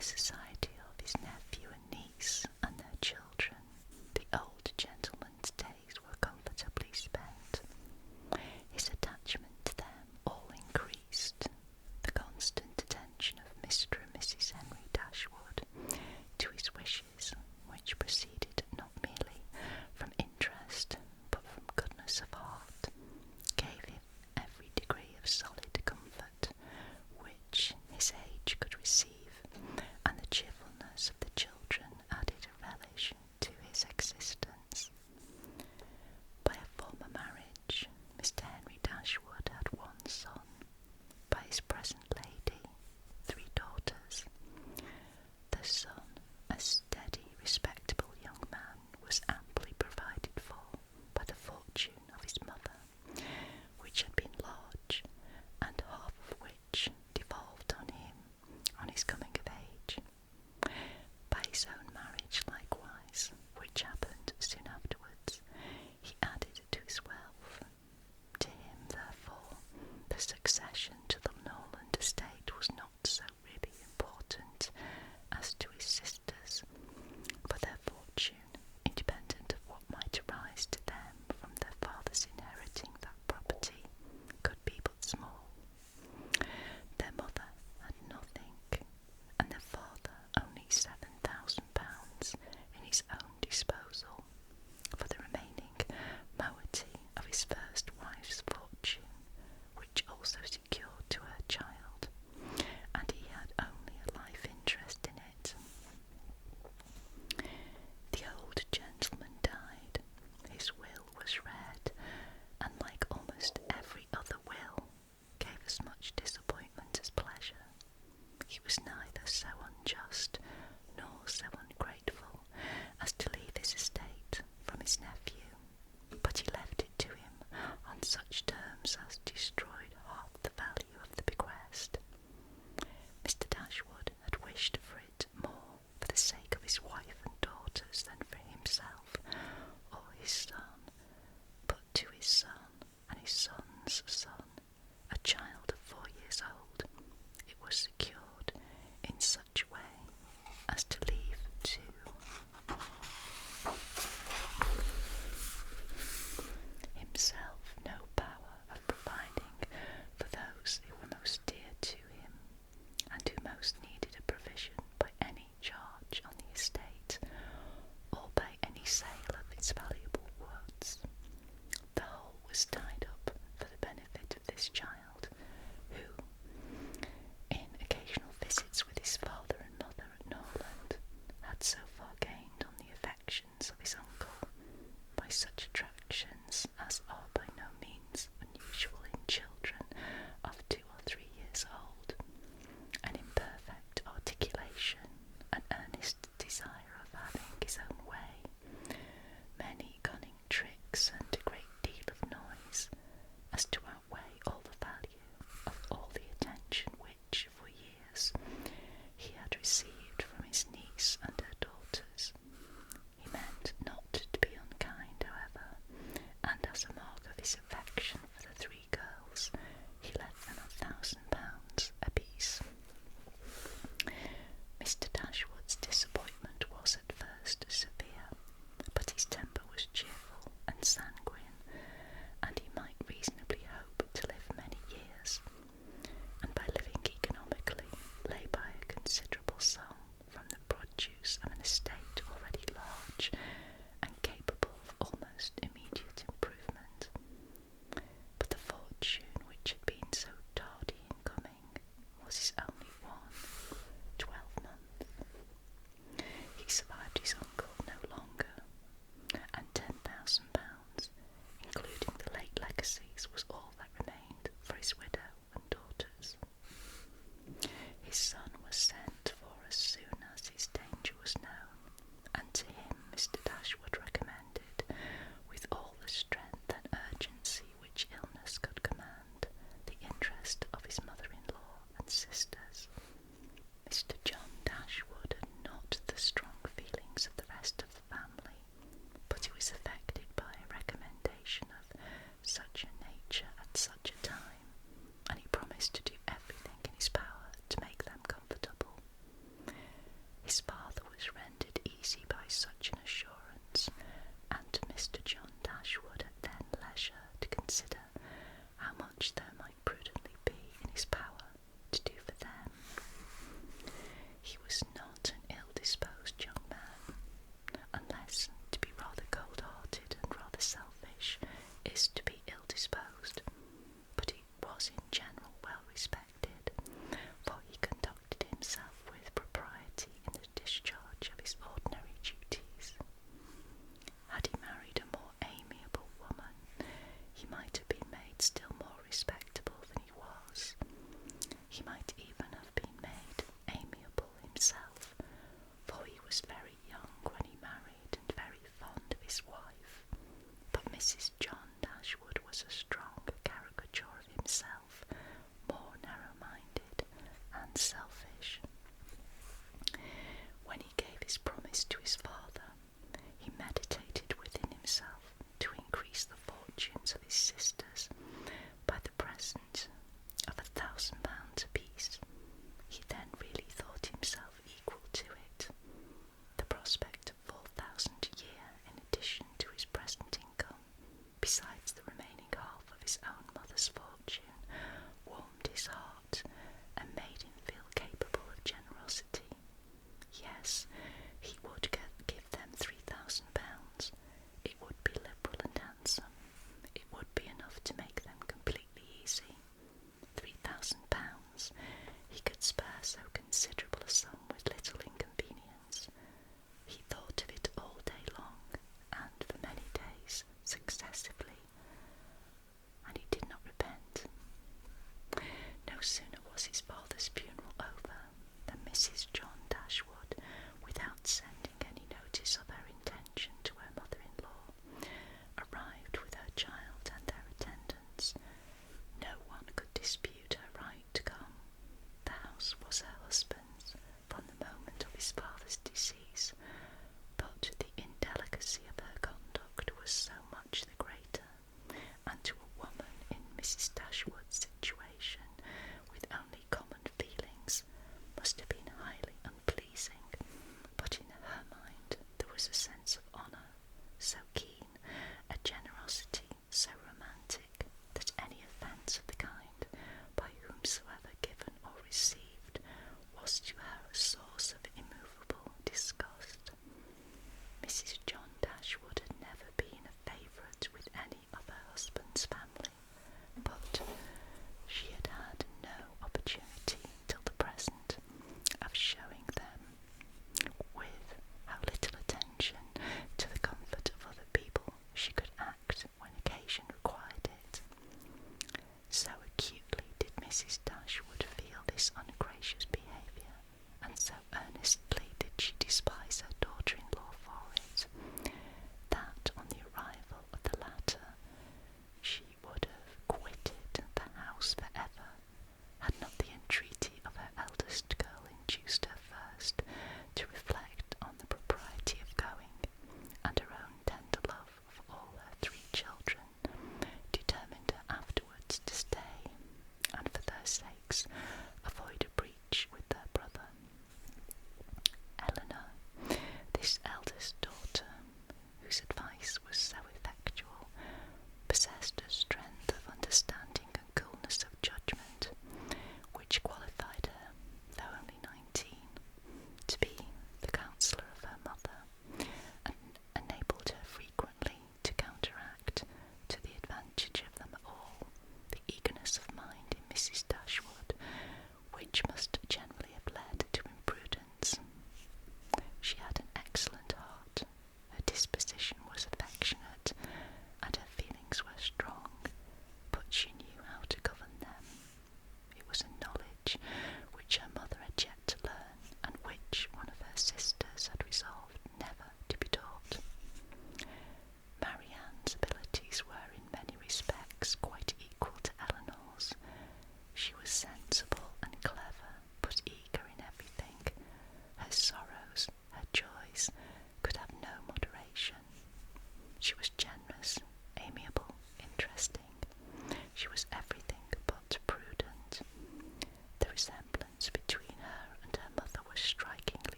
the society of his nephew and niece and their children, the old gentleman's days were comfortably spent. His attachment to them all increased. The constant attention of Mr. and Mrs. Henry Dashwood to his wishes, which proceeded not merely from interest but from goodness of heart, gave him every degree of solid comfort which his age could receive, and the cheerfulness of the children added a relish to his existence. By a former marriage, Mr. Henry Dashwood had one son. By his present lady, 3 daughters. The son, a steady, respectable young man, was amply provided for by the fortune of his mother, which had been large, and half of which devolved on him on his coming of age. By his own marriage likewise, which happened soon afterwards, he added to his wealth. To him, therefore, the succession to the Norland estate was not so really important as to his sisters, for their fortune, independent of what might arise to them from their father's inheriting that property, could be but small. Their mother had nothing, and their father only £7,000 in his own disposal, for the remaining moiety of his first wife's fortune, which also secured to her child, and he had only a life interest in it. The old gentleman died. His will was read, and like almost every other will, gave as much disappointment as pleasure. He was neither so unjust nor so ungrateful as to leave his estate from his nephew, but he left it to him on such terms as destroyed half the value of the bequest. Mr. Dashwood had wished for it more for the sake of his wife and daughters than for himself or his son, but to his son and his son's son, a child of 4 years old, it was secured in such way as to leave to himself no power of providing for those who were most dear to him, and who most needed a provision by any charge on the estate, or by any sale of its valuable woods. The whole was tied up for the benefit of this child, who, in occasional visits with his father and mother at Norland, had so far gained on the affections of his uncle by such attractions as are by no means unusual in children of 2 or 3 years old, an imperfect articulation, an earnest desire of having his own way, many cunning tricks, and a great deal of noise, as to outweigh all the value of all the attention which, for years, he had received from his niece and her daughters. He meant not to be unkind, however, and as a mark of his affection for the 3 girls, he lent them £1,000 apiece. Mr. Dashwood's disappointment was at first severe, but his temper was cheerful and sanguine, and he might reasonably hope to live many years, and by living economically lay by a considerable sum from the produce of an estate already large and capable of almost immediate improvement. But the fortune which had been so tardy in coming was his only one 12-month. He survived his uncle no longer, and £10,000, including the late legacies, was all that remained for his widow and daughters. His son was sent for as soon as his danger was known,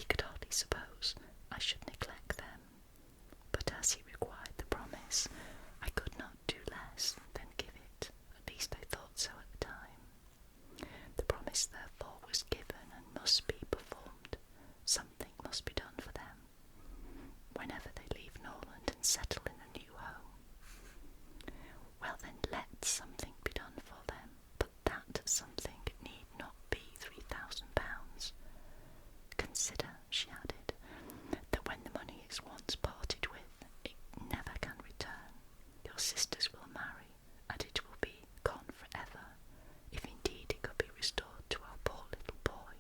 He could hardly suppose I should neglect them, but as he required the promise, I could not do less than give it. At least I thought so at the time. The promise therefore was given and must be performed. Something must be done for them whenever they leave Norland and settle in a new home. Well then, let something be done for them, but that something need not be £3,000. Consider, she added, that when the money is once parted with, it never can return. Your sisters will marry, and it will be gone forever, if indeed it could be restored to our poor little boy.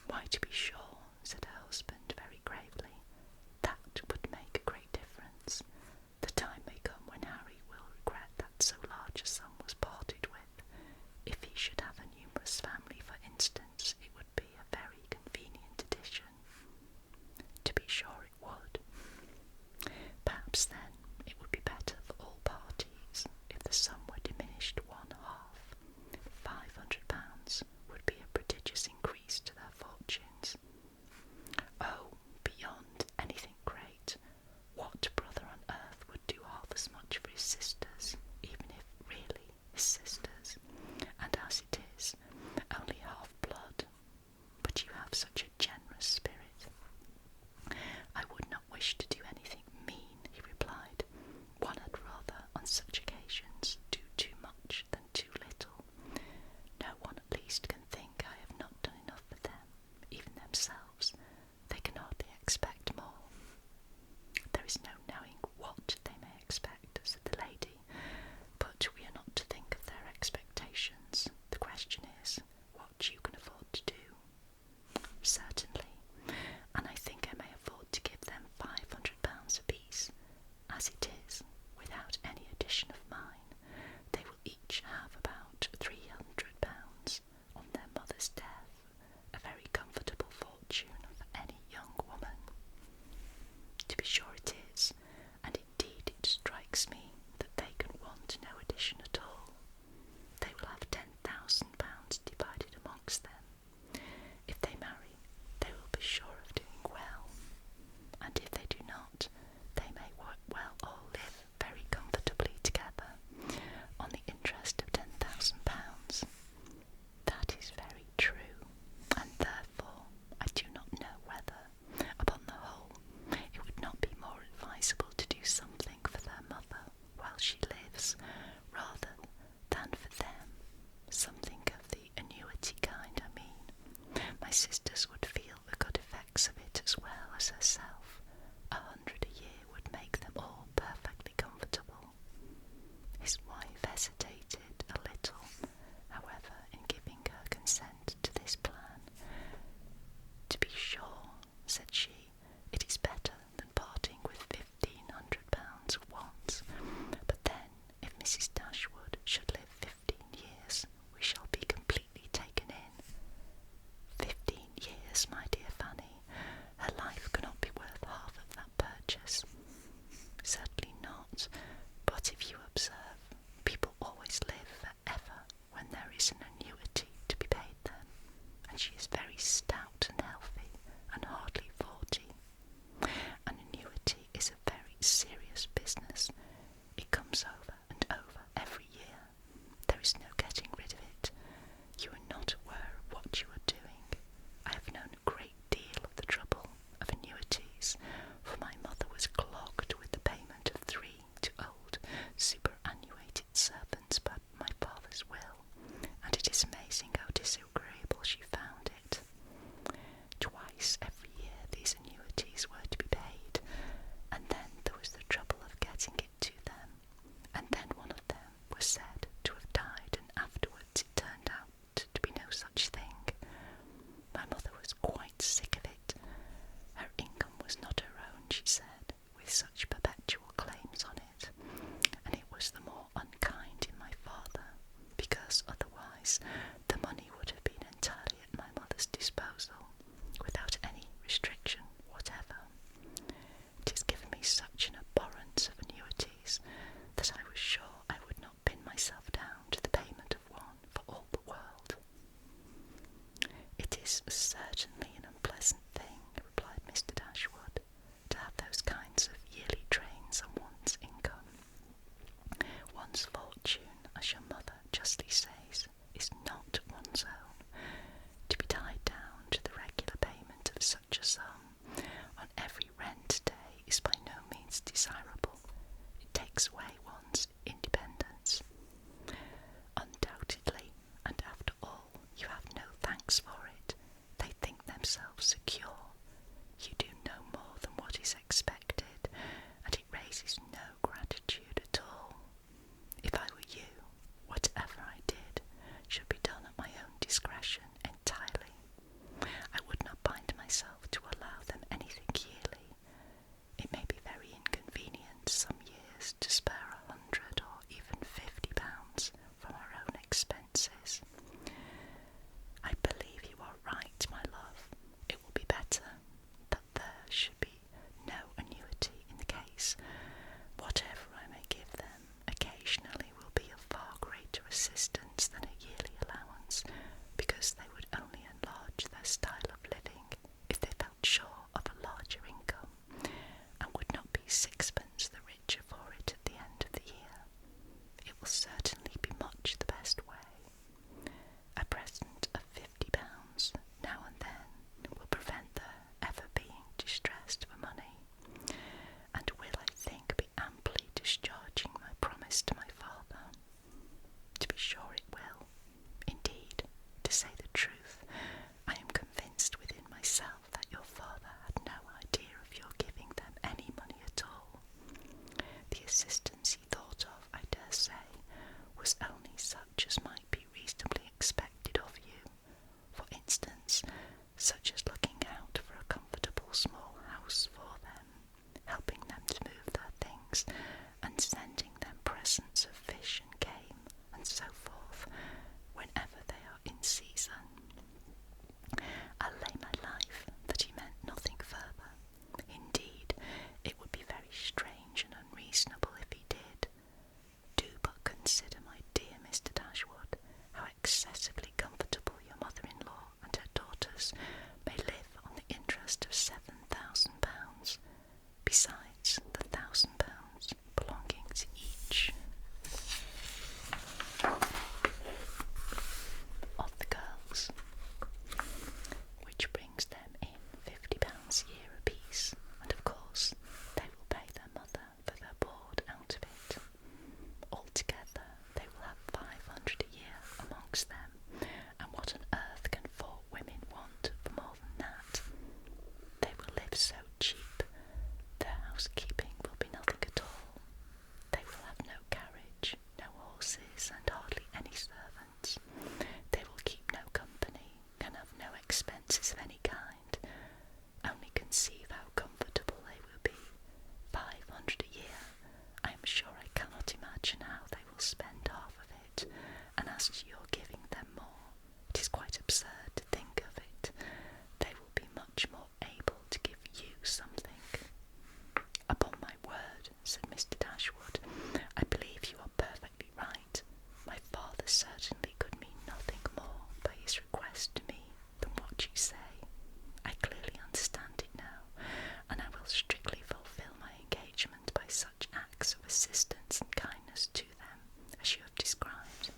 Why, to be sure, said her husband very gravely, that would make a great difference. The time may come when Harry will regret that so large a sum was parted with. If he should have a numerous family, for instance, it would be a very convenient addition. To be sure it would. Perhaps then it would be better for all parties if the sum were diminished one half. £500 would be a prodigious increase to their fortunes. Oh, beyond anything great, what brother on earth would do half as much for his sisters, even if really his sisters, and as it is, only half blood? But you have such a generous spirit. I would not wish to do anything mean, he replied. One had rather, on such occasions, do too much than too little. No one at least can think I have not done enough for them, even themselves. They can hardly expect more. There is no knowing what they may expect, said the lady, but we are not to think of their expectations. The question is, what you can afford to do. Certainly, and I think I may afford to give them £500 apiece. As it is, without any addition of mine, they will each have about £300 on their mother's death, a very comfortable fortune for any young woman. To be sure it is, and indeed it strikes me that they can want no addition at all. They will have £10,000 divided amongst them. If they marry, they will be sure of doing well, and if they do not, they may well all live very comfortably together on the interest of £10,000. That is very true, and therefore I do not know whether, upon the whole, it would not be more advisable to do something for their mother while she lives, rather than for them, something of the annuity kind, I mean. My sisters would feel the good effects of it as well as herself. 100 a year would make them all perfectly comfortable. His wife hesitated a little, however, in giving her consent to this plan. To be sure, said she, it is better than parting with £1,500 at once, but then, if Mrs. Dashwood should live 15 years, we shall be completely taken in. 15 years, my dear Fanny, her life cannot be worth half of that purchase. Certainly not, but if you observe, people always live for ever when there is an annuity to be paid them, and she is very stout and healthy, and hardly 40. An annuity is a very serious business. It comes over and over every year. There is no getting rid of it. You are not aware of what you are doing. I have known a great deal of the trouble of annuities, for my mother was clogged with the payment of 3 to old superannuated servants by my father's will, and it is amazing how disagreeable she found it. Twice every year these annuities were to be paid, and then there was the trouble of getting it to them, and then one of them was said to have died, and afterwards it turned out to be no such thing. My mother was quite sick of it. Her income was not her own, she said, with such perpetual claims on it, and it was the more unkind in my father, because otherwise the money would have been entirely at my mother's disposal, without any restriction whatever. It has given me such an abhorrence of annuities that I was sure I would not pin myself down to the payment of one for all the world. It is certainly an unpleasant own, to be tied down to the regular payment of such a sum on every rent day is by no means desirable. It takes away one's independence. Undoubtedly, and after all, you have no thanks for it. They think themselves secure. You do no more than what is expected, and it raises no gratitude at all. If I were you, whatever I did should be done at my own discretion entirely. I would not bind myself to allow them anything yearly. It may be very inconvenient some years to spare £100 or even £50 from our own expenses. I believe you are right, my love. It will be better that there should be no annuity in the case. Whatever I may give them occasionally will be of far greater assistance than a yearly allowance, because they would only enlarge their style of living if they felt sure of a larger income, and would not be sixpence the richer for it at the end of the year. It will certainly be much the best way. A present of £50 now and then will prevent their ever being distressed for money, and will, I think, be amply discharging my promise to my father. To be sure it will. Indeed, to say the truth, I am convinced within myself that your father had no idea of your giving them any money at all. The assistance he thought of, I dare say, was only such as might be reasonably expected of you. For instance, such as looking out for a comfortable small house for them, helping them to move their things, and sending them presents of fish and game, and so forth, whenever they are in season. I'll lay my life that he meant nothing further. Indeed, it would be very strange and unreasonable if he did. Do but consider, my dear Mr. Dashwood, how excessively comfortable your mother-in-law and her daughters may live on the interest of £7,000, besides the £1,000 belonging to each of the girls, which brings them in £50 a year apiece, and of course they will pay their mother for their board out of it. Altogether they will have £500 a year amongst them, and what on earth can 4 women want for more than that? They will live so cheap, their housekeeping will be nothing at all. They will have no carriage, no horses, and hardly any servants. They will keep no company, can have no expenses of any kind. Only conceive how comfortable they will be. £500 a year. I am sure I cannot imagine how they will spend half of it, and as to your giving them more, it is quite absurd to think of it. They will be much more able to give you something. Upon my word, said Mr. Dashwood, I believe you are perfectly right. My father certainly could mean nothing more by his request to me than what you say. I clearly understand it now, and I will strictly fulfil my engagement by such acts of assistance and kindness to them as you have described.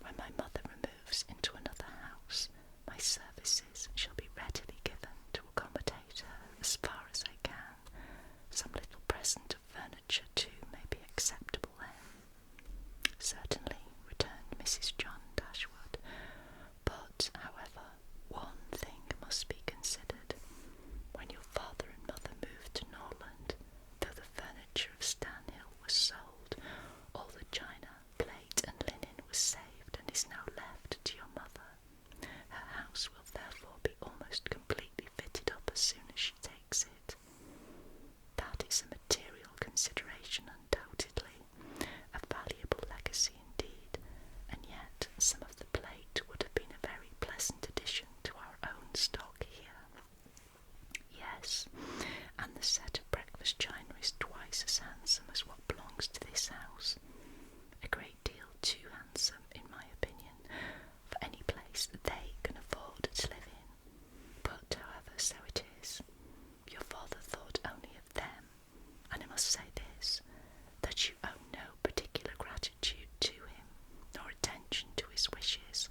When my mother removes into another house, my services shall be readily given to accommodate her as far as I can. Some little present of furniture, too, may be acceptable then. Certainly, returned Mrs. John Dashwood, but, however, one thing must be considered. When your father and mother moved to Norland, though the furniture of Stanhill was sold, all the china, plate, and linen was saved and is now left to your mother. Her house will therefore be almost completely fitted up as soon as she takes it. That is a material consideration, undoubtedly, a valuable legacy indeed, and yet some of the plate would have been a very pleasant addition to our own stock here. Yes, and the set of breakfast china is twice as handsome as what belongs to this house. A great deal too handsome, in my opinion, for any place that they can afford to live in. But, however, so it is. Your father thought only of them, and I must say this, that you owe no particular gratitude to him, nor attention to his wishes,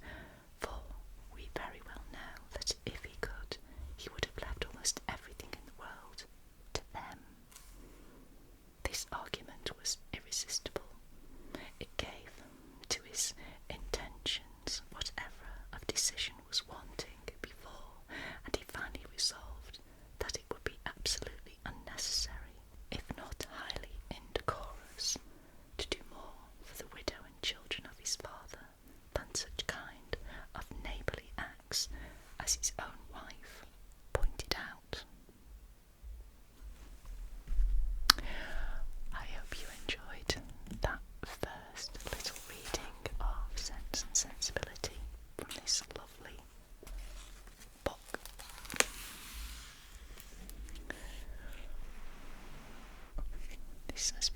Christmas